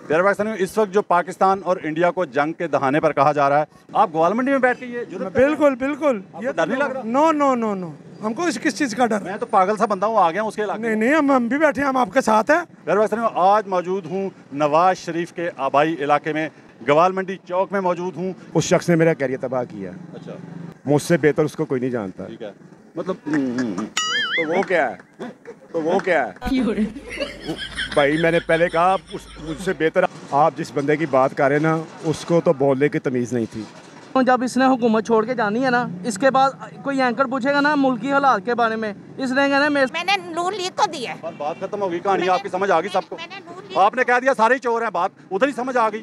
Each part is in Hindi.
प्यारे पाकिस्तानियों, इस वक्त जो पाकिस्तान और इंडिया को जंग के दहाने पर कहा जा रहा है, आप ग्वालमंडी में बैठ के ये बिल्कुल बिल्कुल ये डर नहीं लग रहा? नो नो नो नो, हमको किस चीज़ का डर? मैं तो पागल सा बंदा हूँ, आ गया उसके इलाके। नहीं नहीं, हम भी बैठे हैं, हम आपके साथ हैं। प्यारे पाकिस्तानियों, आज मौजूद हूँ नवाज शरीफ के आबाई इलाके में, ग्वालमंडी चौक में मौजूद हूँ। उस शख्स ने मेरा कैरियर तबाह किया। अच्छा, मुझसे बेहतर उसको कोई नहीं जानता। ठीक है, मतलब तो वो क्या है? तो वो क्या है? भाई मैंने पहले कहा मुझसे बेहतर आप जिस बंदे की बात कर रहे हैं ना, उसको तो बोलने की तमीज़ नहीं थी। जब इसने हुकूमत छोड़ के जानी है ना, इसके बाद कोई एंकर पूछेगा ना मुल्की हालात के बारे में, इसने कहना मैंने नून लीग को दी है। बात खत्म होगी, कहानी आपकी समझ आ गई सबको। आपने कह दिया सारे ही चोर हैं, बात उधर ही समझ आ गई।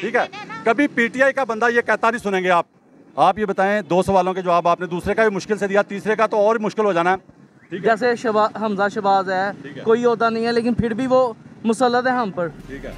ठीक है, कभी पीटीआई का बंदा ये कहता नहीं सुनेंगे आप ये बताएं, 2 सवालों के जवाब आपने दूसरे का भी मुश्किल से दिया, तीसरे का तो और मुश्किल हो जाना है। ठीक है, जैसे हमजा शबाज है, कोई होता नहीं है, लेकिन फिर भी वो मुसल्लत है हम पर। ठीक है,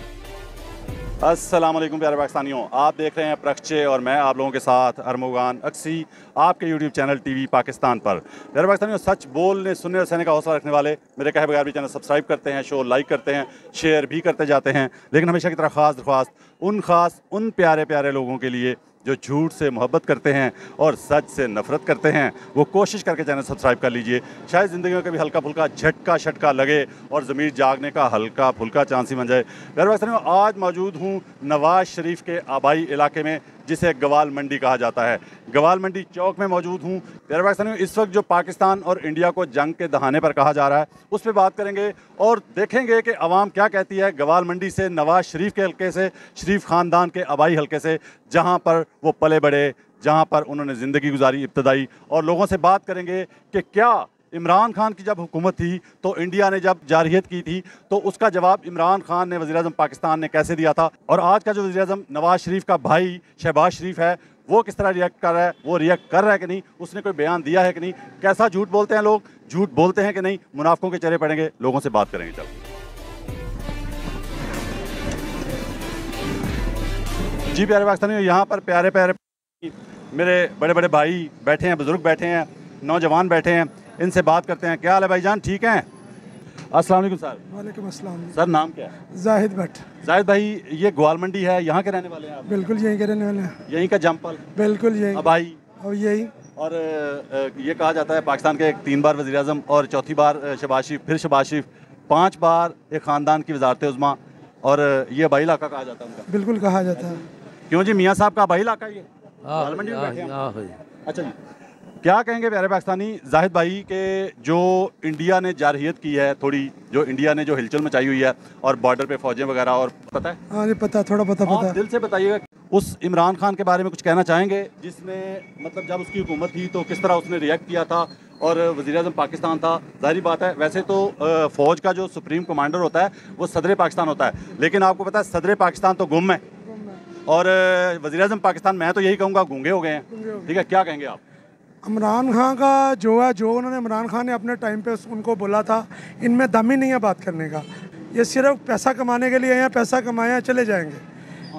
अस्सलाम वालेकुम प्यारे पाकिस्तानियों, आप देख रहे हैं प्रक्षे और मैं आप लोगों के साथ अरमुगान अक्सी, आपके यूट्यूब चैनल टीवी पाकिस्तान पर। प्यारे पाकिस्तानियों, सच बोलने सुनने और सहने का हौसला रखने वाले मेरे कहे बगैर भी चैनल सब्सक्राइब करते हैं, शो लाइक करते हैं, शेयर भी करते जाते हैं। लेकिन हमेशा की तरह ख़ास दरख्वास्त उन प्यारे प्यारे लोगों के लिए जो झूठ से मोहब्बत करते हैं और सच से नफ़रत करते हैं, वो कोशिश करके चैनल सब्सक्राइब कर लीजिए। शायद ज़िंदगी में कभी हल्का फुल्का झटका शटका लगे और ज़मीर जागने का हल्का फुल्का चांस ही बन जाए। प्यारे पाकिस्तानियों, आज मौजूद हूँ नवाज शरीफ के आबाई इलाके में, जिसे ग्वालमंडी कहा जाता है। ग्वालमंडी चौक में मौजूद हूँ। प्यारे पाकिस्तानियों, इस वक्त जो पाकिस्तान और इंडिया को जंग के दहाने पर कहा जा रहा है, उस पर बात करेंगे और देखेंगे कि अवाम क्या कहती है ग्वालमंडी से, नवाज शरीफ के हल्के से, शरीफ ख़ानदान के आबाई हल्के से, जहाँ पर वो पले बड़े, जहाँ पर उन्होंने ज़िंदगी गुजारी इब्तदाई। और लोगों से बात करेंगे कि क्या इमरान खान की जब हुकूमत थी तो इंडिया ने जब जारहियत की थी तो उसका जवाब इमरान खान ने, वज़ीर-ए-आज़म पाकिस्तान ने कैसे दिया था, और आज का जो वज़ीर-ए-आज़म नवाज शरीफ का भाई शहबाज शरीफ है वो किस तरह रिएक्ट कर रहा है, वो रिएक्ट कर रहा है कि नहीं, उसने कोई बयान दिया है कि नहीं, कैसा झूठ बोलते हैं लोग, झूठ बोलते हैं कि नहीं, मुनाफिकों के चेहरे पड़ेंगे। लोगों से बात करेंगे। चलो जी प्यारे पाकिस्तानियों, यहाँ पर प्यारे प्यारे मेरे बड़े बड़े भाई बैठे हैं, बुजुर्ग बैठे हैं, नौजवान बैठे हैं, इनसे बात करते हैं। क्या हाल है भाईजान, ठीक हैं? अस्सलाम वालेकुम सर। वालेकुम अस्सलाम। सर नाम क्या है? जाहिद भट्ट। जाहिद भाई, ये ग्वालमंडी है, यहाँ के रहने वाले हैं आप? बिल्कुल यहीं के रहने वाले हैं। यहीं का जमपल? बिल्कुल यहीं। आबाई? और यही। और ये कहा जाता है पाकिस्तान के 3 बार वज़ीर-ए-आज़म और चौथी बार शहबाज शरीफ, फिर शहबाज शरीफ 5 बार एक ख़ानदान की वज़ारत उज़्मा, और ये आबाई इलाका कहा जाता है उनका? बिल्कुल कहा जाता है। क्यों जी, मियाँ साहब का आबाई इलाका ये ग्वालमंडी में बैठे हैं? अच्छा जी, क्या कहेंगे प्यारे पाकिस्तानी जाहिद भाई के जो इंडिया ने जारहियत की है, थोड़ी जो इंडिया ने जो हिलचल मचाई हुई है और बॉर्डर पे फौजें वगैरह, और पता है? हाँ जी पता, थोड़ा पता। दिल से बताइएगा, उस इमरान खान के बारे में कुछ कहना चाहेंगे जिसने मतलब जब उसकी हुकूमत थी तो किस तरह उसने रिएक्ट किया था, और वज़ीर-ए-आज़म पाकिस्तान था। ज़ाहिर बात है, वैसे तो फ़ौज का जो सुप्रीम कमांडर होता है वो सदर पाकिस्तान होता है, लेकिन आपको पता है सदर पाकिस्तान तो गुम है और वज़ीर-ए-आज़म पाकिस्तान मैं तो यही कहूँगा गूंगे हो गए हैं। ठीक है, क्या कहेंगे आप? इमरान खान का जो उन्होंने, इमरान खान ने अपने टाइम पे उनको बोला था, इनमें दम ही नहीं है बात करने का, ये सिर्फ पैसा कमाने के लिए हैं, पैसा कमाया चले जाएंगे।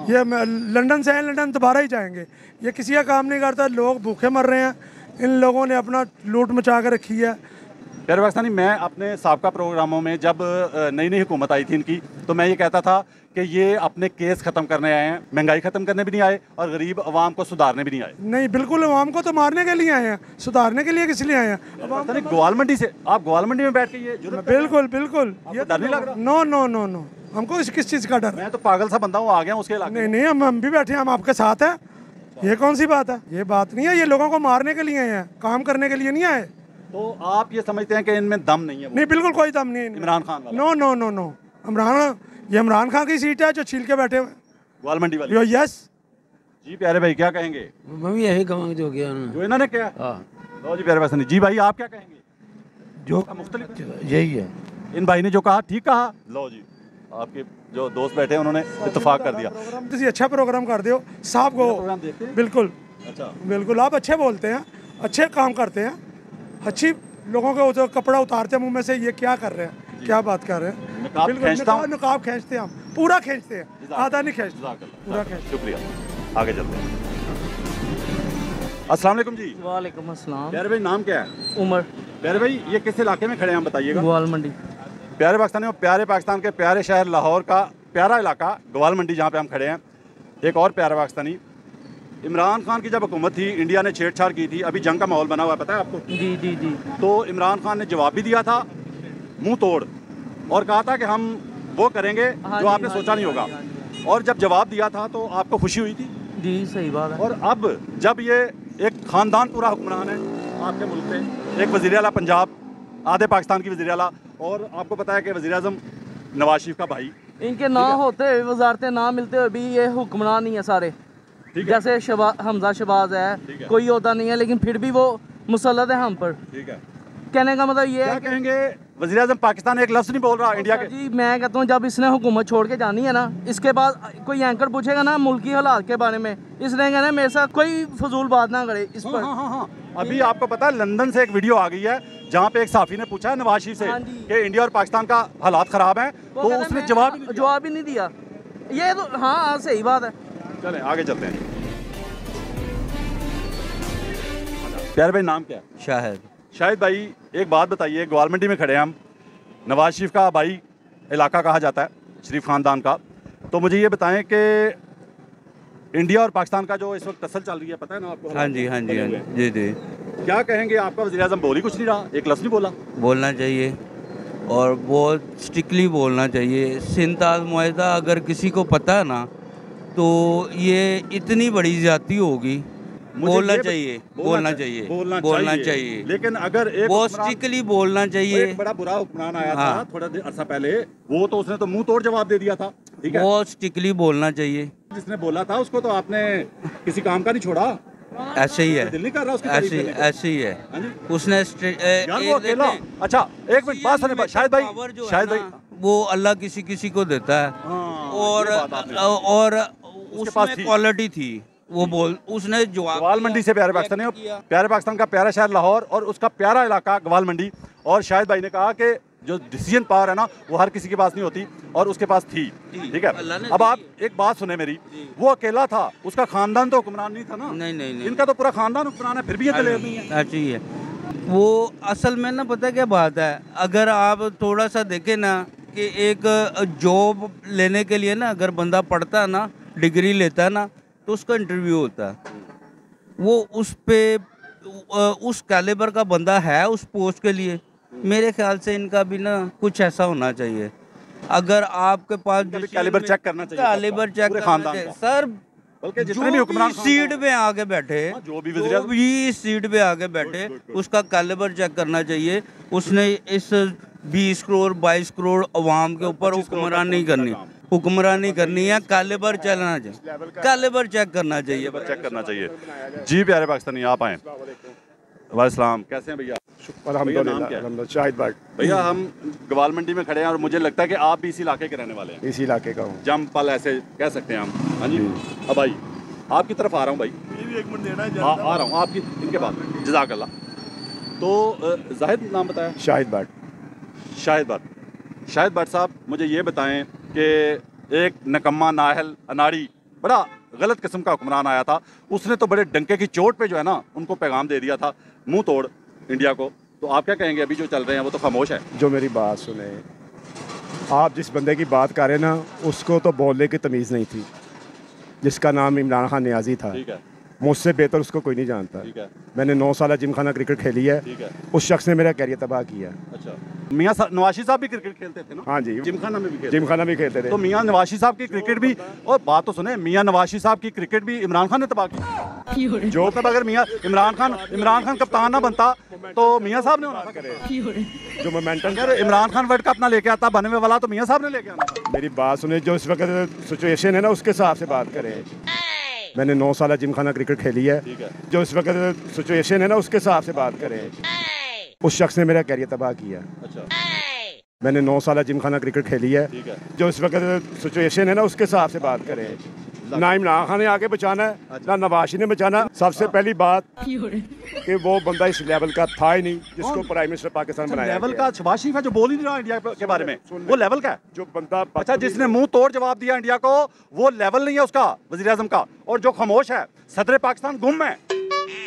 ये लंदन से हैं, लंदन दोबारा ही जाएंगे, ये किसी का काम नहीं करता। लोग भूखे मर रहे हैं, इन लोगों ने अपना लूट मचा कर रखी है। प्यारे पाकिस्तानी, मैं अपने साबका प्रोग्रामों में जब नई नई हुकूमत आई थी इनकी, तो मैं ये कहता था कि ये अपने केस ख़त्म करने आए हैं, महंगाई ख़त्म करने भी नहीं आए और गरीब आवाम को सुधारने भी नहीं आए। नहीं, बिल्कुल आवाम को तो मारने के लिए आए हैं, सुधारने के लिए किस लिए आए हैं? ग्वालमंडी से आप ग्वालमंडी में बैठ के ये बिल्कुल ये डर नहीं लग रहा? नो नो नो नो, हमको किस चीज़ का डर? मैं तो पागल सा बंदा हूँ, आ गया उसके इलाके। नहीं, हम भी बैठे हैं, हम आपके साथ हैं। ये कौन सी बात है? ये बात नहीं है, ये लोगों को मारने के लिए आए हैं, काम करने के लिए नहीं आए। तो आप ये समझते हैं कि इनमें दम नहीं है? नहीं, बिल्कुल कोई दम नहीं है इमरान खान वाला। नो नो नो नो, ये इमरान खान की सीट है जो छील के बैठे हुए ग्वालमंडी वाली। यस जी प्यारे भाई, क्या कहेंगे? मैं भी यही कहूँगा जो किया जो इन्होंने किया। लो जी प्यारे पाकिस्तानी जी भाई, आप क्या कहेंगे? जो मुख्तलिफ यही है, इन भाई ने जो कहा ठीक कहा। लो जी, आपके जो दोस्त बैठे हैं उन्होंने इत्तेफाक कर दिया। किसी अच्छा प्रोग्राम कर दो साहब को। बिल्कुल अच्छा, बिल्कुल आप अच्छे बोलते हैं, अच्छे काम करते हैं, अच्छी लोगों के कपड़ा उतारते हैं मुंह में से, ये क्या कर रहे हैं, क्या बात कर रहे हैं? नकाब खींचते हैं, हम पूरा खींचते हैं, आधा नहीं खींचते, पूरा खींचते। शुक्रिया, आगे चलते हैं। अस्सलाम वालेकुम जी। वालेकुम अस्सलाम। प्यारे भाई नाम क्या है? उमर। प्यारे भाई ये किस इलाके में खड़े हैं, हम बताइएगा। ग्वालमंडी। प्यारे पाकिस्तानियों, प्यारे पाकिस्तान के प्यारे शहर लाहौर का प्यारा इलाका गवाल मंडी जहाँ पे हम खड़े हैं, एक और प्यारा पाकिस्तानी। इमरान खान की जब हुकूमत थी, इंडिया ने छेड़छाड़ की थी, अभी जंग का माहौल बना हुआ है, पता है आपको? जी जी जी। तो इमरान खान ने जवाब भी दिया था मुंह तोड़, और कहा था कि हम वो करेंगे जो आपने सोचा नहीं होगा। और जब जवाब दिया था तो आपको खुशी हुई थी? जी सही बात है। और अब जब ये एक ख़ानदान पूरा हुक्मरान है आपके मुल्क पे, एक वज़ीर आला पंजाब, आधे पाकिस्तान की वज़ीर आला, और आपको पता है कि वज़ीर आज़म नवाज शरीफ का भाई, इनके ना होते हुए, वजारतें ना मिलते हुए भी ये हुक्मरान नहीं है सारे। जैसे हमजा शहबाज है, कोई होता नहीं है, लेकिन फिर भी वो मुसल्लत है हम पर। ठीक है, कहने का मतलब ये क्या है कहेंगे? वज़ीर आज़म पाकिस्तान एक लफ्ज़ नहीं बोल रहा इंडिया के। जी, मैं कहता हूँ जब इसने हुकूमत छोड़ के जानी है ना, इसके बाद कोई एंकर पूछेगा ना मुल्की हालात के बारे में, इसने कहना मेरे साथ कोई फजूल बात ना करे इस पर। हाँ। अभी आपको पता है लंदन से एक वीडियो आ गई है जहाँ पे एक साफी ने पूछा है नवाज शरीफ से हाँ जी। कि इंडिया और पाकिस्तान का हालात ख़राब हैं, वो तो कहता उसने मैं जवाब ही नहीं दिया। ये तो हाँ सही बात है। चलें आगे चलते हैं। प्यारे भाई नाम क्या है? शाहिद। शाहिद भाई एक बात बताइए, ग्वाल मंडी में खड़े हैं हम, नवाज शरीफ का भाई इलाका कहा जाता है, शरीफ ख़ानदान का, तो मुझे ये बताएं कि इंडिया और पाकिस्तान का जो इस वक्त टसल चल रही है, पता है ना आपको? हाँ जी जी जी। क्या कहेंगे? आपका वज़ीर आज़म बोल ही कुछ नहीं रहा, एक लफ्ज़ नहीं बोला। बोलना चाहिए और बहुत स्ट्रिक्टली बोलना चाहिए। सिंताज मुआहदा अगर किसी को पता है ना तो ये इतनी बड़ी ज़्यादती होगी। बोलना चाहिए लेकिन अगर एक बहुत स्ट्रिक्टली बोलना चाहिए। एक बड़ा बुरा हुक्मरान आया हाँ। था थोड़ा देर अर्सा पहले, वो तो उसने तो मुंह तोड़ जवाब दे दिया था। ठीक है, बहुत स्ट्रिक्टली बोलना चाहिए। जिसने बोला था उसको तो आपने किसी काम का नहीं छोड़ा। ऐसे ही है, दिल नहीं कर रहा उसकी तारीफ करने का? ऐसे ही है। हाँ जी? उसने यार वो अकेला, अच्छा एक मिनट बात सुने शायद भाई, वो अल्लाह किसी किसी को देता है। हाँ, और ये बात आपने- और पास उसमें थी। क्वालिटी थी, वो उसने जवाब गवाल मंडी से प्यारे पाकिस्तानी, प्यारे पाकिस्तान का प्यारा शहर लाहौर और उसका प्यारा इलाका गवाल मंडी। और शाहिद भाई ने कहा कि जो डिसीजन पावर है ना वो हर किसी के पास नहीं होती, और उसके पास थी। ठीक है, अब आप एक बात सुने मेरी, वो अकेला था, उसका खानदान तो हुक्मरान नहीं था ना। नहीं। इनका तो पूरा खानदान हुक्मरान है, फिर भी ये दलेर नहीं है। ऐसे ही है। वो असल में ना पता क्या बात है, अगर आप थोड़ा सा देखें ना कि एक जॉब लेने के लिए ना अगर बंदा पढ़ता है ना, डिग्री लेता है ना, तो उसका इंटरव्यू होता है। वो उस पे उस कैलिबर का बंदा है उस पोस्ट के लिए। मेरे ख्याल से इनका भी ना कुछ ऐसा होना चाहिए। अगर आपके पास कैलिबर चेक करना चाहिए, कैलिबर चेक पूरे करना खानदान चाहिए का। सर। बल्कि जो जितने भी हुक्मरान सीट पे आके बैठे, जो भी वज़ीर आज़म- भी सीट पे आके बैठे, उसका कैलिबर चेक करना चाहिए। उसने इस 20 करोड़ 22 करोड़ अवाम के ऊपर हुक्मरानी करनी है। कैलिबर चलना चाहिए, कैलिबर चेक करना चाहिए, चेक करना चाहिए। जी प्यारे पाकिस्तानी आप आए। वालेकुम, कैसे हैं भैया? अल्हम्दुलिल्लाह। शाहिद भाई, भैया हम गवाल मंडी में खड़े हैं और मुझे लगता है कि आप भी इसी इलाके के रहने वाले हैं। इसी इलाके का हूँ। जमपल ऐसे कह सकते हैं हम। हाँ जी, अब भाई आपकी तरफ आ रहा हूँ भाई, एक मिनट देना है। आ रहा हूँ आपकी इनके बाद, जज़ाकल्लाह। तो जाहिद नाम बताया? शाहिद भट्ट साहब, मुझे ये बताएं कि एक नकम्मा नाहल अनाड़ी बड़ा गलत किस्म का हुक्मरान आया था, उसने तो बड़े डंके की चोट पे जो है ना उनको पैगाम दे दिया था मुंह तोड़ इंडिया को। तो आप क्या कहेंगे? अभी जो चल रहे हैं वो तो खामोश है। जो मेरी बात सुने, आप जिस बंदे की बात कर रहे हैं ना, उसको तो बोलने की तमीज़ नहीं थी, जिसका नाम इमरान खान नियाजी था। ठीक है, मुझसे बेहतर उसको कोई नहीं जानता। ठीक है, मैंने 9 साल जिमखाना क्रिकेट खेली है। ठीक है। उस शख्स ने मेरा कैरियर तबाह किया। अच्छा, मियाँ नवाशी साहब भी क्रिकेट खेलते थे ना? हाँ जी, जिमखाना में भी खेलते जिमखाना भी खेलते थे। तो मियाँ नवाशी साहब की क्रिकेट भी, और बात तो सुने, मियाँ नवाशी साहब की क्रिकेट भी इमरान खान ने तबाह की। जो मतलब अगर मियाँ इमरान खान कप्तान ना बनता तो मियाँ साहब ने होना था। जो मोमेंटम, अगर इमरान खान वर्ल्ड कप ना लेके आता बनने वाला तो मियाँ साहब ने लेके आना था। मेरी बात सुने, जो इस वक्त सिचुएशन है ना उसके हिसाब से बात करें। मैंने 9 साल जिमखाना क्रिकेट खेली है। ठीक है, जो इस वक्त सिचुएशन है ना उसके हिसाब से बात करें। उस शख्स ने मेरा कैरियर तबाह किया। अच्छा, मैंने 9 साल जिमखाना क्रिकेट खेली है। ठीक है, जो इस वक्त सिचुएशन है ना उसके हिसाब से बात करें। ना इमरान खान ने आगे बचाना है, ना नवाज ने बचाना। सबसे पहली बात कि वो बंदा इस लेवल का था ही नहीं जिसको प्राइम मिनिस्टर पाकिस्तान बनाया लेवल गया। का शहबाज शरीफ है जो बोल ही नहीं रहा इंडिया के बारे में, वो लेवल का है। जो बंदा, अच्छा, जिसने मुंह तोड़ जवाब दिया इंडिया को, वो लेवल नहीं है उसका वजीर आजम का। और जो खामोश है, सदर पाकिस्तान गुम है,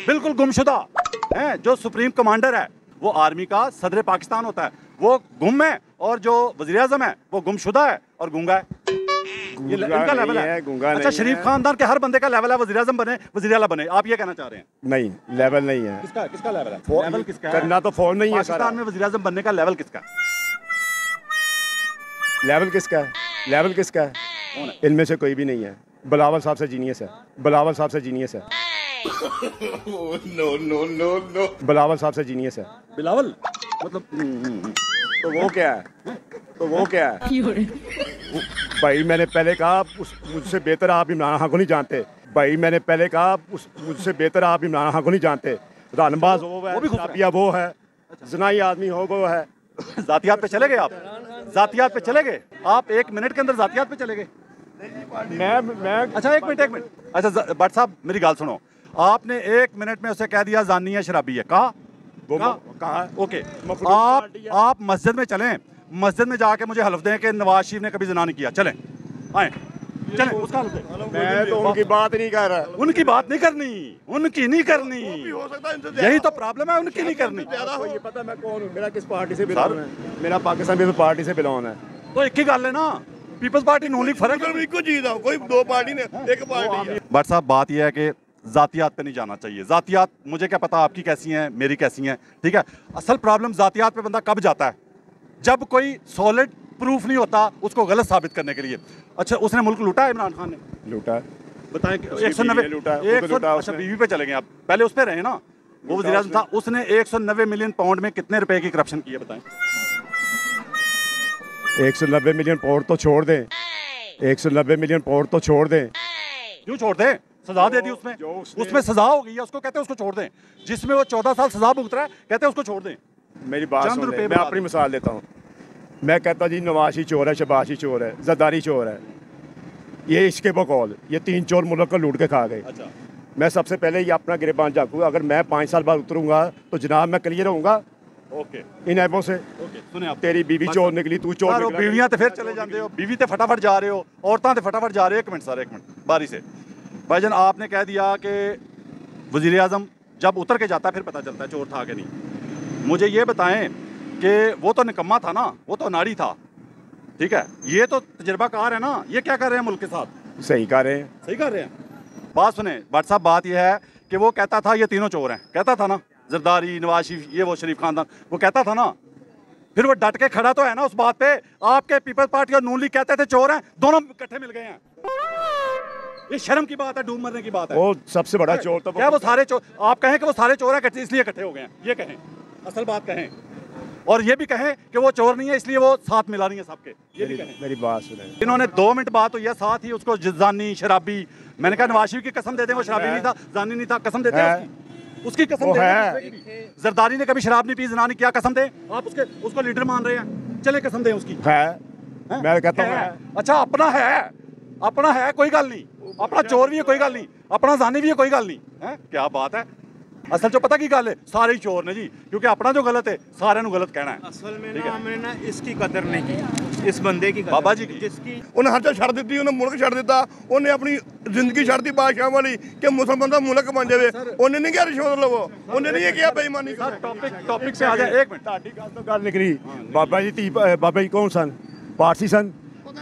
बिल्कुल गुमशुदा है। जो सुप्रीम कमांडर है वो आर्मी का सदर पाकिस्तान होता है, वो गुम है। और जो वजीर आजम है वो गुमशुदा है और गूंगा है। ये इनका लेवल है, गूंगा अच्छा नहीं शरीफ है। खानदान के हर बंदे का लेवल है वज़ीर आज़म बने, वज़ीर आला बने, आप ये कहना चाह रहे हैं? नहीं, लेवल नहीं है। किसका लेवल है? लेवल किसका है? करना तो फोन नहीं है सारा। पाकिस्तान में वज़ीर आज़म बनने का लेवल किसका है? लेवल किसका है? लेवल किसका है? इनमें से कोई भी नहीं है। बिलावल साहब से जीनियस है, बिलावल साहब से जीनियस है। बिलावल साहब से जीनियस है। बिलावल मतलब तो वो क्या है? तो वो क्या है? भाई मैंने पहले कहा मुझसे बेहतर आप इमरान खान को नहीं जानते। भाई मैंने पहले कहा मुझसे बेहतर आप इमरान खान को नहीं जानते। रानबाज वो भी खुफिया वो है, जनाई आदमी हो वो है। जातियात पे चले गए आप? जातियात पे चले गए आप? 1 मिनट के अंदर जातियात पे चले गए? मैं अच्छा एक मिनट अच्छा भट्ट साहब मेरी गाल सुनो, आपने 1 मिनट में उसे कह दिया जानी है शराबी है, कहा? वो कहा ओके, आप मस्जिद में चलें, मस्जिद में जाके मुझे हल्फ दें कि नवाज शरीफ ने कभी ज़िना नहीं किया, चलें आए चलें उसका हल्फ दें। मैं तो उनकी बात नहीं कर रहा। उनकी बात नहीं करनी, उनकी नहीं करनी, यही तो प्रॉब्लम है, उनकी नहीं करनी। ये पता मैं कौन हूँ, मेरा किस पार्टी से बिलोंग है? मेरा पाकिस्तान पीपल्स पार्टी से बिलोंग है। तो एक ही गल है ना, पीपल्स पार्टी नून लीग फर्क कोई दो पार्टी ने एक पार्टी है। भट्ट साहब बात यह है कि जातियात पे नहीं जाना चाहिए। जातियात मुझे क्या पता आपकी कैसी हैं, मेरी कैसी हैं, ठीक है। असल प्रॉब्लम जातियात पे बंदा कब जाता है? जब कोई सॉलिड प्रूफ नहीं होता उसको गलत साबित करने के लिए। अच्छा उसने मुल्क लूटा है इमरान खान ने? लूटा। बताएं 190 लूटा। अच्छा बीवी पे चले गए आप, पहले उस पे रहे ना, वो वज़ीर आज़म था, उसने 190 मिलियन पाउंड में कितने रुपए की करप्शन की है बताएं? 190 मिलियन पाउंड तो छोड़ दें, 190 मिलियन पाउंड तो छोड़ दें। क्यों छोड़ दें? सजा दे दी उसमें सजा हो गई है, उसको कहते हैं उसको छोड़ दें। जिसमें वो 14 साल सजा भुगत रहा है कहते हैं उसको छोड़ दें। मेरी बात सुन ले, मैं अपनी मिसाल देता हूँ। मैं कहता जी नवाज ही चोर है, शहबाज ही चोर है, जरदारी चोर है, ये इसके बकौल, ये 3 चोर मुल्क को लूट के खा गए। अच्छा मैं सबसे पहले ये अपना गिरबान झाँकूँगा। अगर मैं 5 साल बाद उतरूँगा तो जनाब मैं क्लियर रहूँगा ओके इन ऐबों से। ओके सुने आप, तेरी बीवी चोर निकली, तू चोर निकला। बीवियां तो फिर चले जाते हो, बीवी तो फटाफट जा रहे हो, औरतां तो फटाफट जा रहे हो। 1 मिनट सर, 1 मिनट बारी से। भाईजान आपने कह दिया कि वज़ीर आज़म जब उतर के जाता है फिर पता चलता है चोर था कि नहीं। मुझे ये बताएं कि वो तो निकम्मा था ना, वो तो नाड़ी था, ठीक है, ये तो तजर्बाकार है ना, ये क्या कर रहे हैं मुल्क के साथ? सही कर रहे हैं, सही कर रहे हैं। बात सुने भट्ट साहब, बात यह है कि वो कहता था ये तीनों चोर हैं, कहता था ना, जरदारी, नवाज शरीफ, ये वो शरीफ खानदान, वो कहता था ना, फिर वो डट के खड़ा तो है ना उस बात पे। आपके पीपल्स पार्टी और नून लीग कहते थे चोर हैं, दोनों इकट्ठे मिल गए हैं। ये शर्म की बात है, डूब मरने की बात है। वो सबसे बड़ा चोर तो क्या वो सारे चोर? आप कहें कि वो सारे चोर हैं इसलिए इकट्ठे हो गए हैं, ये कहें, असल बात कहें। और ये भी कहें कि वो चोर नहीं है इसलिए वो साथ मिला नहीं है सबके, ये भी कहें। मेरी बात सुने। इन्होंने 2 मिनट बात हुई है, साथ ही उसको जानी शराबी, मैंने कहा नवाज शरीफ की कसम दे दें वो शराबी नहीं था, जानी नहीं था, कसम देते हैं उसकी कसम दे। जरदारी ने कभी शराब नहीं पी, ज़िना नहीं किया, कसम दे। आप उसको लीडर मान रहे हैं, चले कसम दें उसकी। है मैं कहता हूँ अच्छा अपना है कोई गल नहीं, अपना चोर भी है कोई गल नहीं, अपना जानी भी है कोई गल नहीं है। क्या बात है? असल जो पता की गल है, सारे ही चोर ने जी, क्योंकि अपना जो गलत है सारे नु गलत कहना है। असल में ना हमने ना इसकी कदर नहीं की, इस बंदे की बाबा जी की। जिसकी उन्हें हर चीज छड़ दी, उन्हें मुल्क छड़ दिता, उन्हें अपनी जिंदगी छड़ दी बादशाह वाली कि मुसलमान का मुल्क बन जाए। उन्हें नहीं किया रिश्वत लो, उन्हें नहीं किया बेईमानी। टॉपिक पे आ जाए। 1 मिनट, तो गल निकली बाबा जी बाबा जी कौन सन? पारसी सन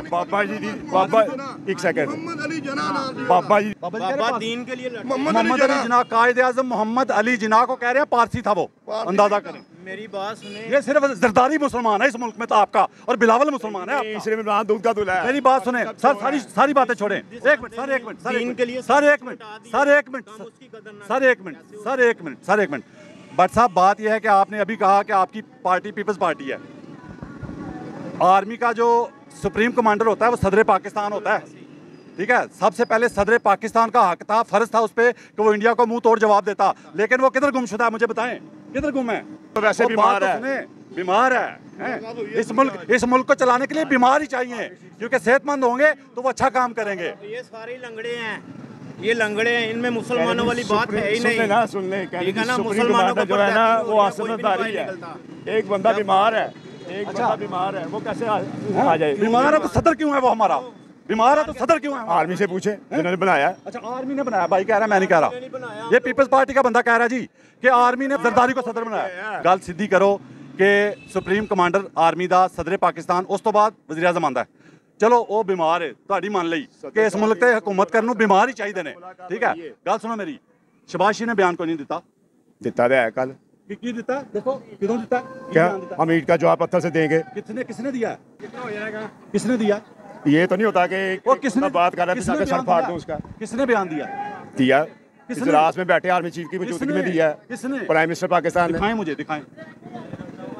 बाबा जी दी। बाबा 1 सेकंड, मोहम्मद अली जना नाम। बाबा जी बाबा दीन के लिए मोहम्मद अली जिन्ना, कायदे आज़म मोहम्मद अली जिन्ना को कह रहे हैं पारसी था वो, अंदाजा करें। मेरी बात सुने, ये सिर्फ जरदारी मुसलमान है इस मुल्क में तो आपका, और बिलावल मुसलमान है आपका। तीसरे में इमरान दूध का दूल्हा है। मेरी बात सुने सर, सारी बातें छोड़ें। 1 मिनट सर, 1 मिनट सर, दीन के लिए sir 1 minute sir, 1 minute sir, 1 minute sir, 1 minute sir, 1 minute. Bhatt साहब बात यह है कि आपने अभी कहा कि आपकी पार्टी पीपल्स पार्टी है। आर्मी का जो सुप्रीम कमांडर होता है वो सदर पाकिस्तान होता है, ठीक है। सबसे पहले सदर पाकिस्तान का हक था, फर्ज था उस पर कि वो इंडिया को मुंह तोड़ जवाब देता, लेकिन वो किधर गुमशुदा है मुझे बताएं, किधर गुम है? तो वैसे बीमार है, बीमार है। इस मुल्क को चलाने के लिए बीमार ही चाहिए, क्योंकि सेहतमंद होंगे तो वो अच्छा काम करेंगे। ये सारे लंगड़े हैं, ये लंगड़े हैं, इनमें मुसलमानों वाली बात है ही नहीं। सुन ले, ठीक है ना, सुप्रीम मुसलमानों कमांडर को जो है ना कोई वो भी आसनदारी है। निकलता। एक बंदा बीमार है, एक बंदा बीमार है, वो कैसे आ जाए? बीमार है तो सदर क्यों है वो हमारा? बीमार है तो सदर क्यों है? आर्मी से पूछे जिन्होंने बनाया। अच्छा आर्मी ने बनाया, भाई कह रहा है मैं नहीं कह रहा, ये पीपल्स पार्टी का बंदा कह रहा है जी कि आर्मी ने जरदारी को सदर बनाया। गल सीधी करो कि सुप्रीम कमांडर आर्मी दा सदर पाकिस्तान, उस तो बाद वज़ीर आज़म आंदा है। चलो वो बीमार है ਤੁਹਾਡੀ ਮੰਨ ਲਈ ਕਿ ਇਸ ਮੁਲਕ ਤੇ ਹਕੂਮਤ ਕਰਨ ਨੂੰ ਬਿਮਾਰ ਹੀ ਚਾਹੀਦੇ ਨੇ ਠੀਕ ਹੈ ਗੱਲ ਸੁਣੋ ਮੇਰੀ ਸ਼ਬਾਸ਼ੀ ਨੇ ਬਿਆਨ ਕੋਈ ਨਹੀਂ ਦਿੱਤਾ ਦਿੱਤਾ ਤਾਂ ਹੈ ਕੱਲ ਕੀ ਦਿੱਤਾ देखो ਕਿਦੋਂ ਦਿੱਤਾ क्या हम ईंट का जवाब पत्थर से देंगे किसने दिया कितना हो जाएगा किसने दिया ये तो नहीं होता कि वो किसने बात कर रहा है किसने सर फाड़ दूं उसका किसने बयान दिया दिया किसने? इजलास में बैठे आर्मी चीफ की मौजूदगी में दिया है किसने प्राइम मिनिस्टर पाकिस्तान ने दिखाएं मुझे दिखाएं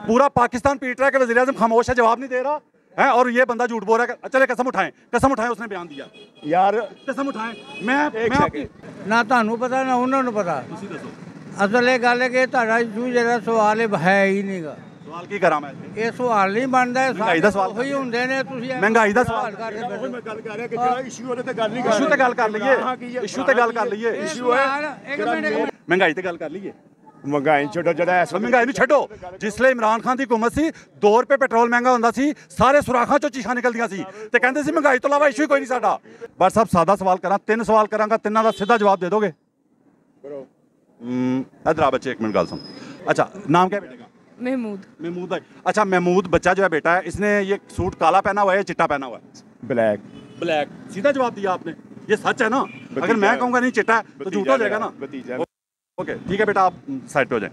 पूरा पाकिस्तान पीट रहा है कि वज़ीर-ए-आज़म खामोश है जवाब नहीं दे रहा है और ये बंदा झूठ बोल रहा है चले कसम उठाएं उसने बयान दिया यार कसम उठाएं मैं आपकी ਨਾ ਤੁਹਾਨੂੰ ਪਤਾ ਨਾ ਉਹਨਾਂ ਨੂੰ ਪਤਾ ਤੁਸੀਂ ਦੱਸੋ ਅਸਲ ਇਹ ਗੱਲ ਹੈ ਕਿ ਤੁਹਾਡਾ ਇਸ਼ੂ ਜਿਹੜਾ ਸਵਾਲ ਹੈ ਹੀ ਨਹੀਂਗਾ ਸਵਾਲ ਕੀ ਕਰਾਂ ਮੈਂ ਇਹ ਸਵਾਲ ਨਹੀਂ ਬਣਦਾ ਮਹਿੰਗਾਈ ਦਾ ਸਵਾਲ ਉਹੀ ਹੁੰਦੇ ਨੇ ਤੁਸੀਂ ਮਹਿੰਗਾਈ ਦਾ ਸਵਾਲ ਮੈਂ ਗੱਲ ਕਰ ਰਿਹਾ ਕਿ ਜਿਹੜਾ ਇਸ਼ੂ ਉਹਦੇ ਤੇ ਗੱਲ ਨਹੀਂ ਇਸ਼ੂ ਤੇ ਗੱਲ ਕਰ ਲਈਏ ਇਸ਼ੂ ਤੇ ਗੱਲ ਕਰ ਲਈਏ ਇਸ਼ੂ ਹੈ ਇੱਕ ਮਿੰਟ ਮਹਿੰਗਾਈ ਤੇ ਗੱਲ ਕਰ ਲਈਏ ਮਹਿੰਗਾਈ ਛੱਡੋ ਜਿਹੜਾ ਐਸਾ ਮਹਿੰਗਾਈ ਨੂੰ ਛੱਡੋ ਜਿਸਲੇ ਇਮਰਾਨ ਖਾਨ ਦੀ ਹਕੂਮਤ ਸੀ 2 ਰੁਪਏ ਪੈਟਰੋਲ ਮਹਿੰਗਾ ਹੁੰਦਾ ਸੀ ਸਾਰੇ ਸੁਰਾਖਾਂ ਚੋਂ ਚੀਖਾਂ ਨਿਕਲਦੀਆਂ ਸੀ ਤੇ ਕਹਿੰਦੇ ਸੀ ਮਹਿੰਗਾਈ ਤੋਂ ਇਲਾਵਾ ਇਸ਼ੂ ਹੀ ਕੋਈ ਨਹੀਂ ਸਾਡਾ ਬਸ ਸਭ ਸਾਦਾ ਸਵਾਲ ਕਰਾਂ 3 ਸਵਾਲ ਕਰਾਂਗਾ ਤਿੰਨਾਂ ਦਾ ਸਿੱਧਾ ਜਵਾਬ ਦੇ ਦੋਗੇ ਕਰੋ इधर आ बच्चे 1 मिनट गाल सुन अच्छा नाम क्या है बेटे का महमूद भाई अच्छा महमूद बच्चा जो है बेटा है इसने ये सूट काला पहना हुआ है या चिट्टा पहना हुआ है ब्लैक सीधा जवाब दिया आपने ये सच है ना अगर मैं कहूँगा नहीं चिट्टा है तो झूठ हो जाएगा ना ओके ठीक है बेटा आप साइड पे हो जाए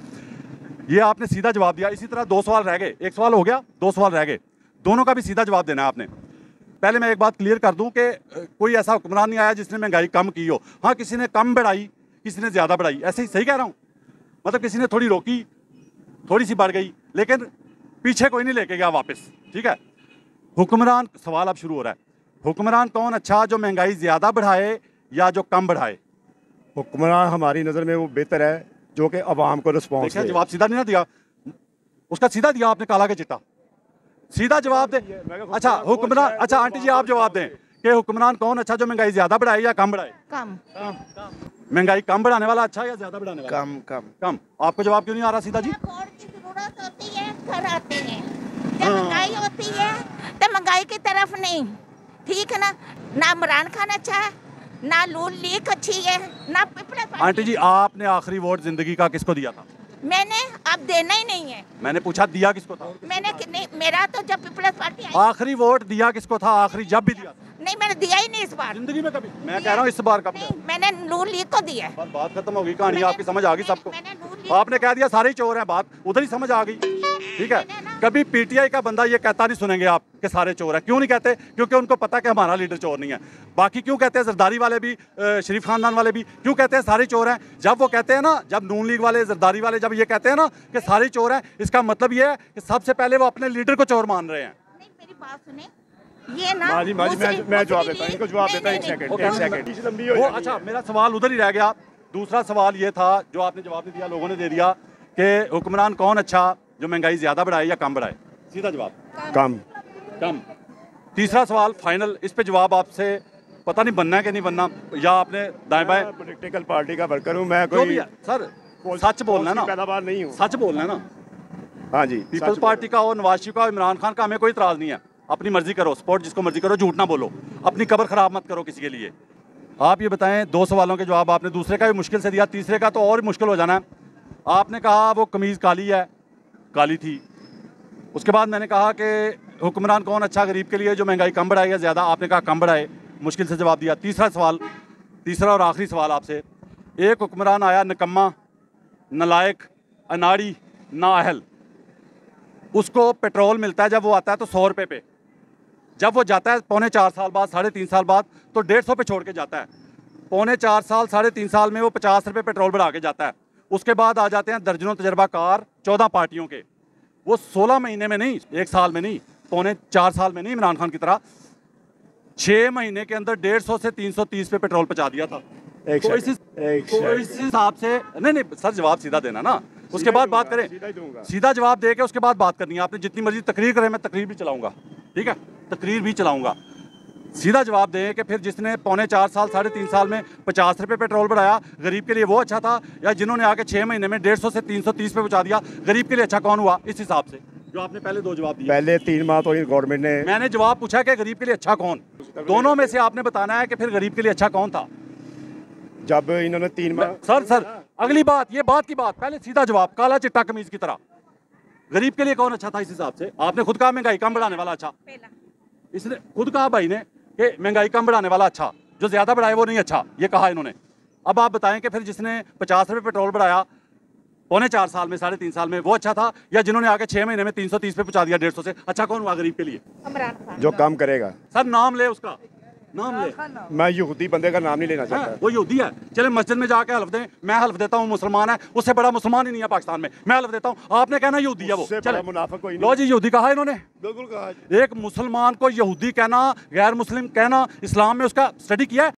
ये आपने सीधा जवाब दिया इसी तरह 2 सवाल रह गए 1 सवाल हो गया 2 सवाल रह गए दोनों का भी सीधा जवाब देना है आपने पहले मैं एक बात क्लियर कर दूं कि कोई ऐसा हुक्मरान नहीं आया जिसने महंगाई कम की हो हाँ किसी ने कम बढ़ाई किसी ने ज़्यादा बढ़ाई ऐसे ही सही कह रहा हूँ मतलब किसी ने थोड़ी रोकी थोड़ी सी बढ़ गई लेकिन पीछे कोई नहीं लेके गया वापस ठीक है हुक्मरान सवाल अब शुरू हो रहा है हुक्मरान कौन अच्छा जो महंगाई ज़्यादा बढ़ाए या जो कम बढ़ाए हुक्मरान हमारी नज़र में वो बेहतर है जो कि अवाम को रिस्पॉन्स दे जवाब सीधा नहीं ना दिया उसका सीधा दिया आपने काला के चिट्टा सीधा जवाब दे अच्छा हुक्मरान अच्छा आंटी जी आप जवाब दें कि हुक्मरान कौन अच्छा जो महंगाई ज़्यादा बढ़ाए या कम बढ़ाए कम महंगाई कम बढ़ाने वाला अच्छा या ज्यादा बढ़ाने वाला कम आपको जवाब क्यों नहीं आ रहा सीधा जी वोट की जरूरत होती है घर आते हैं जब महंगाई होती है तो महंगाई की तरफ नहीं ठीक है ना इमरान खान अच्छा है ना नून लीग अच्छी है ना पीपल्स पार्टी आंटी जी आपने आखिरी वोट जिंदगी का किसको दिया था मैंने अब देना ही नहीं है मैंने पूछा दिया किसको था मैंने नहीं मेरा तो जब पीपल्स पार्टी आई आखिरी वोट दिया किसको था आखिरी जब भी दिया नहीं मैंने दिया ही नहीं इस बार जिंदगी में कभी मैं कह रहा हूँ इस बार कब नहीं मैंने नून लीग को दिया है बात खत्म हो गई कहानी आपकी समझ आ गई सबको मैंने नून लीग आपने कह दिया सारे ही चोर हैं बात उधर ही समझ आ गई ठीक है कभी पीटीआई का बंदा ये कहता नहीं सुनेंगे आप कि सारे चोर हैं क्यों नहीं कहते क्योंकि उनको पता कि हमारा लीडर चोर नहीं है बाकी क्यों कहते हैं जरदारी वाले भी शरीफ खानदान वाले भी क्यों कहते हैं सारे चोर हैं जब वो कहते हैं ना जब नून लीग वाले जरदारी वाले जब ये कहते हैं ना कि सारे चोर हैं इसका मतलब ये है कि सबसे पहले वो अपने लीडर को चोर मान रहे हैं नहीं मेरी बात सुने ये ना मैं जवाब देता हूँ इनको जवाब देता हूँ 1 सेकंड वो अच्छा मेरा सवाल उधर ही रह गया दूसरा सवाल ये था जो आपने जवाब नहीं दिया लोगों ने दे दिया कि हुक्मरान कौन अच्छा जो महंगाई ज़्यादा बढ़ाए या कम बढ़ाए सीधा जवाब कम तीसरा सवाल फाइनल इस पे जवाब आपसे पता नहीं बनना है कि नहीं बनना या आपने दाएं बाएं पॉलिटिकल पार्टी का वर्कर हूँ मैं जो भी है सर सच बोलना है ना पैदावार नहीं हूँ सच बोलना है ना हाँ जी पीपल्स पार्टी का और नवाज शरीफ का और इमरान खान का हमें कोई इतराज़ नहीं है अपनी मर्जी करो सपोर्ट जिसको मर्जी करो झूठ ना बोलो अपनी कब्र खराब मत करो किसी के लिए आप ये बताएं 2 सवालों के जवाब आपने दूसरे का भी मुश्किल से दिया तीसरे का तो और मुश्किल हो जाना है आपने कहा वो कमीज़ काली है काली थी उसके बाद मैंने कहा कि हुक्मरान कौन अच्छा गरीब के लिए जो महंगाई कम बढ़ाए या ज़्यादा आपने कहा कम बढ़ाए मुश्किल से जवाब दिया तीसरा और आखिरी सवाल आपसे एक हुक्मरान आया निकम्मा नलायक अनाड़ी नाअहल उसको पेट्रोल मिलता है जब वो आता है तो 100 रुपये पे जब वो जाता है 3.25 साल बाद 3.5 साल बाद तो 150 पे छोड़ के जाता है 3.25 साल 3.5 साल में वो 50 रुपये पेट्रोल बढ़ा के जाता है उसके बाद आ जाते हैं दर्जनों तजर्बाकार 14 पार्टियों के वो 16 महीने में नहीं 1 साल में नहीं 3.25 साल में नहीं इमरान खान की तरह 6 महीने के अंदर 150 से 330 पे पेट्रोल पहुंचा दिया था तो इस हिसाब से नहीं सर जवाब सीधा देना ना उसके बाद बात करें सीधा जवाब दे के उसके बाद बात करनी है आपने जितनी मर्जी तकरीर करें मैं तकरीर भी चलाऊंगा ठीक है तकरीर भी चलाऊंगा सीधा जवाब दें कि फिर जिसने 3.25 साल 3.5 साल में 50 रुपये पेट्रोल बढ़ाया गरीब के लिए वो अच्छा था या जिन्होंने आके 6 महीने में 150 से 330 पे पहुंचा दिया गरीब के लिए अच्छा कौन हुआ इस हिसाब से जो आपने पहले 2 जवाब दिए पहले 3 माह तो गवर्नमेंट ने मैंने जवाब पूछा कि गरीब के लिए अच्छा कौन दोनों में से आपने बताना है कि फिर गरीब के लिए अच्छा कौन था जब इन्होंने 3 माह सर अगली बात ये बात की बात पहले सीधा जवाब काला चिट्टा कमीज की तरह गरीब के लिए कौन अच्छा था इस हिसाब से आपने खुद कहा महंगाई कम बढ़ाने वाला अच्छा इसने खुद कहा भाई ने कि महंगाई कम बढ़ाने वाला अच्छा, जो ज़्यादा बढ़ाए वो नहीं अच्छा, ये कहा इन्होंने। अब आप बताएं कि फिर जिसने 50 रुपये पेट्रोल बढ़ाया 4.25 साल में, 3.5 साल में, वो अच्छा था, या जिन्होंने आके 6 महीने में 330 पे पहुंचा दिया 150 से, अच्छा कौन हुआ गरीब के लिए? इमरान खान। जो काम करेगा। सर नाम ले उसका, नाम ले। मैं यहूदी बंदे का नाम नहीं लेना चाहता। वो यहूदी है, चले मस्जिद में जाके हल्फ दें, मैं हल्फ देता हूँ मुसलमान है, उससे बड़ा मुसलमान ही नहीं है पाकिस्तान में, मैं हल्फ देता हूँ, आपने कहना यहूदी है वो, चले मुनाफिक कोई लो जी यहूदी कहा इन्होंने। बिल्कुल कहा। एक मुसलमान को यहूदी कहना, गैर मुस्लिम कहना, इस्लाम में उसका स्टडी किया है?